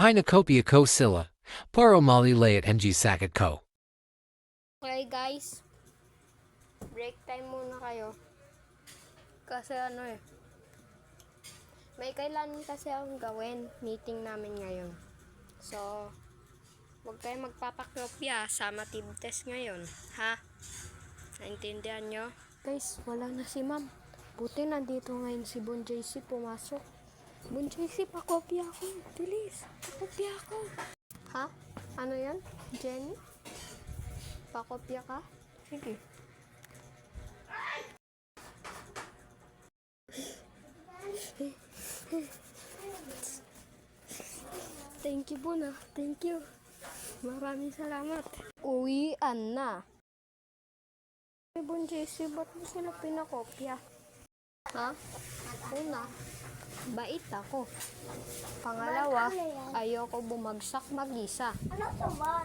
Pinacopia ko sila. Para malilay at mg sakit ko. Okay guys, break time muna kayo. Kasi may kailangan kasi akong gawin. Meeting namin ngayon. So, huwag kayong magpapakopya sa matib test ngayon. Ha? Naintindihan nyo? Guys, wala na si ma'am. Buti nandito ngayon si Bon JC pumasok. Bon JC, pakopya ako. Bilis, pakopya ako. Ha? Ano yan? Jenny? Pakopya ka? Sige. Thank you, Bon. Thank you. Maraming salamat. Uwian na. Bon JC, ba't mo sila pinakopya? Ha? Una, bait ako. Pangalawa, ayoko bumagsak mag-isa. Ano to ba?